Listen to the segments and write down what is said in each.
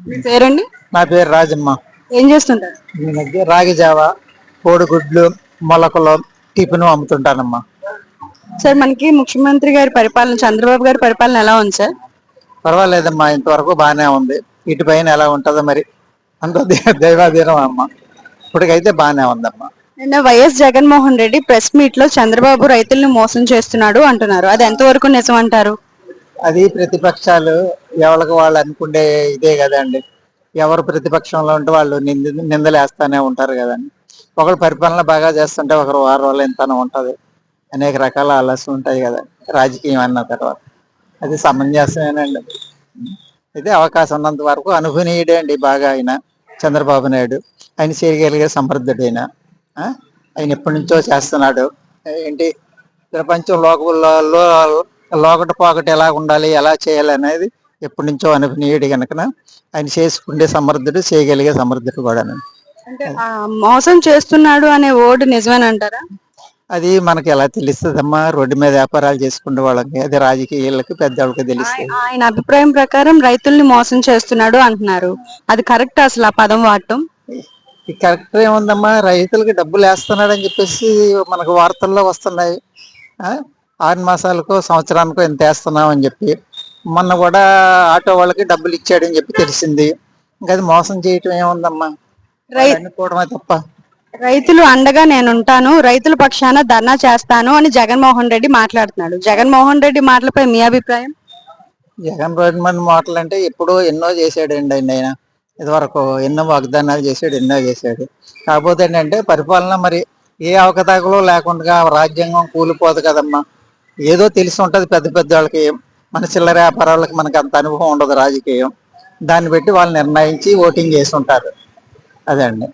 మీ పేరండి? నా పేరు రాజమ్మ. ఏం చేస్తుంటారు? ఈ మధ్య రాగి జావ, కోడిగుడ్లు, మొలకలు, టిఫిన్ అమ్ముతుంటానమ్మా. సార్, మనకి ముఖ్యమంత్రి గారి పరిపాలన, చంద్రబాబు గారి పరిపాలన ఎలా ఉంది సార్? పర్వాలేదమ్మా, ఇంతవరకు బాగానే ఉంది. ఇటు పైన ఎలా ఉంటుందో మరి, అంత దైవాధీనం అమ్మ. ఇప్పటికైతే బాగానే ఉందమ్మా. నిన్న YS Jaganmohan Reddy press meet లో చంద్రబాబు రైతుల్ని మోసం చేస్తున్నాడు అంటున్నారు. అది ఎంతవరకు నిజం అంటారు? అది ప్రతిపక్షాలు ఎవరికి వాళ్ళు అనుకుంటే ఇదే కదండి. ఎవరు ప్రతిపక్షంలో ఉంటే వాళ్ళు నిందలేస్తానే ఉంటారు కదండి. ఒకరు పరిపాలన బాగా చేస్తుంటే ఒకరు వారం రోజులు ఎంతనో ఉంటది. అనేక రకాల ఆలోచనలు ఉంటాయి కదా రాజకీయం అన్న తర్వాత. అది సమంజసమేనండి. అయితే అవకాశం ఉన్నంత వరకు అనుభవనీయుడే అండి బాగా ఆయన చంద్రబాబు నాయుడు. ఆయన చేయగలిగే సమర్థుడైన ఆయన ఎప్పటి నుంచో చేస్తున్నాడు. ఏంటి ప్రపంచం లోకట పోకట ఎలా ఉండాలి, ఎలా చేయాలి అనేది ఎప్పటి నుంచో అనుభవనీయుడు కనుక ఆయన చేసుకుంటే సమర్థుడు, చేయగలిగే సమర్థుడు కూడా. అంటే మోసం చేస్తున్నాడు అనే వర్డ్ నిజమేనంటారా? అది మనకి ఎలా తెలుస్తుందమ్మా? రోడ్డు మీద వ్యాపారాలు చేసుకునే వాళ్ళకి, అది రాజకీయాలకి పెద్దవాళ్ళకి తెలుస్తుంది. ఆయన అభిప్రాయం ప్రకారం రైతుల్ని మోసం చేస్తున్నాడు అంటున్నారు. అది కరెక్ట్ అసలు ఆ పదం వాడటం? కరెక్ట్ ఏముందమ్మా, రైతులకి డబ్బులు వేస్తున్నాడు అని చెప్పేసి మనకు వార్తల్లో వస్తున్నాయి. 6 మాసాలకో సంవత్సరానికో ఎంత వేస్తున్నాం అని చెప్పి. మొన్న కూడా ఆటో వాళ్ళకి డబ్బులు ఇచ్చాడని చెప్పి తెలిసింది. ఇంకా అది మోసం చేయటం ఏముందమ్మా, అనుకోవడమే తప్ప. రైతులు అండగా నేనుంటాను, రైతుల పక్షాన ధర్నా చేస్తాను అని జగన్మోహన్ రెడ్డి మాట్లాడుతున్నాడు. జగన్మోహన్ రెడ్డి మాటలపై మీ అభిప్రాయం? జగన్ రెడ్డి మాటలు అంటే ఎప్పుడో ఎన్నో చేశాడండి ఆయన. ఇదివరకు ఎన్నో వాగ్దానాలు చేశాడు, ఎన్నో చేశాడు. కాకపోతే ఏంటంటే పరిపాలన మరి ఏ అవకతవకలు లేకుండా రాజ్యాంగం కూలిపోదు కదమ్మా. ఏదో తెలిసి ఉంటది పెద్ద పెద్ద వాళ్ళకి, మన చిల్లర వ్యాపారాలకి మనకు అంత అనుభవం ఉండదు రాజకీయం. దాన్ని బట్టి వాళ్ళు నిర్ణయించి ఓటింగ్ చేసి ఉంటారు. అదే అండి.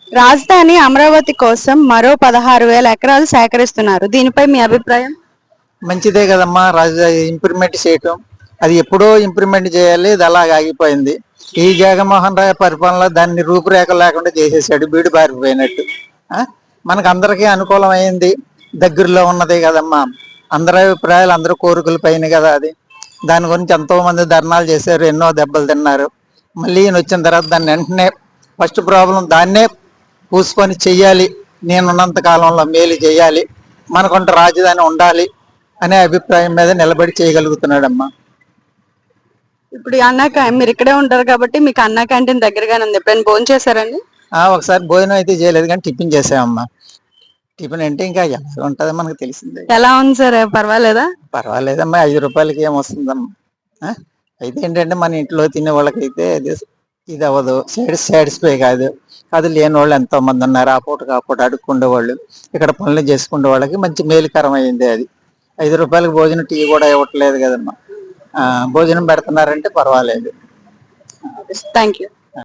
రాజధాని అమరావతి కోసం మరో 16,000 ఎకరాలు సేకరిస్తున్నారు. దీనిపై మీ అభిప్రాయం? మంచిదే కదమ్మా, రాజధాని ఇంప్రూవ్మెంట్ చేయటం. అది ఎప్పుడో ఇంప్రూవ్మెంట్ చేయాలి, ఇది అలాగ ఆగిపోయింది. ఈ జగన్మోహన్ రావు పరిపాలనలో దాన్ని రూపురేఖ లేకుండా చేసేసాడు, బీడు బారిపోయినట్టు. మనకు అందరికీ అనుకూలం అయింది, దగ్గరలో ఉన్నదే కదమ్మా. అందరి అభిప్రాయాలు, అందరి కోరికలు పైన కదా అది. దాని గురించి ఎంతో మంది ధర్నాలు చేశారు, ఎన్నో దెబ్బలు తిన్నారు. మళ్ళీ ఈయన వచ్చిన తర్వాత దాన్ని వెంటనే ఫస్ట్ ప్రాబ్లం దాన్నే పూసుకొని చెయ్యాలి, నేనున్నంత కాలంలో మేలు చేయాలి, మనకుంట రాజధాని ఉండాలి అనే అభిప్రాయం మీద నిలబడి చేయగలుగుతున్నాడమ్మా. ఇప్పుడు మీరు ఇక్కడే ఉంటారు కాబట్టి మీకు అన్నా క్యాంటీన్ దగ్గరగానే ఉంది. ఎప్పుడైనా భోజనం చేశారండి? ఒకసారి భోజనం అయితే చేయలేదు కానీ టిఫిన్ చేసామమ్మా. టిఫిన్ అంటే ఇంకా ఎలా ఉంటుందో మనకు తెలిసిందే. ఎలా ఉంది సార్, పర్వాలేదా? పర్వాలేదమ్మా, 5 రూపాయలకి ఏమొస్తుందమ్మా. అయితే ఏంటంటే మన ఇంట్లో తినే వాళ్ళకైతే ఇది అవ్వదు, సాటిస్ఫై కాదు. అది లేని వాళ్ళు ఎంతో మంది ఉన్నారు, ఆ పూట అడుక్కుండే వాళ్ళు, ఇక్కడ పనులు చేసుకునే వాళ్ళకి మంచి మేలుకరమైంది అది. 5 రూపాయలకి భోజనం, టీ కూడా ఇవ్వట్లేదు కదమ్మా. భోజనం పెడుతున్నారంటే పర్వాలేదు. Thank you.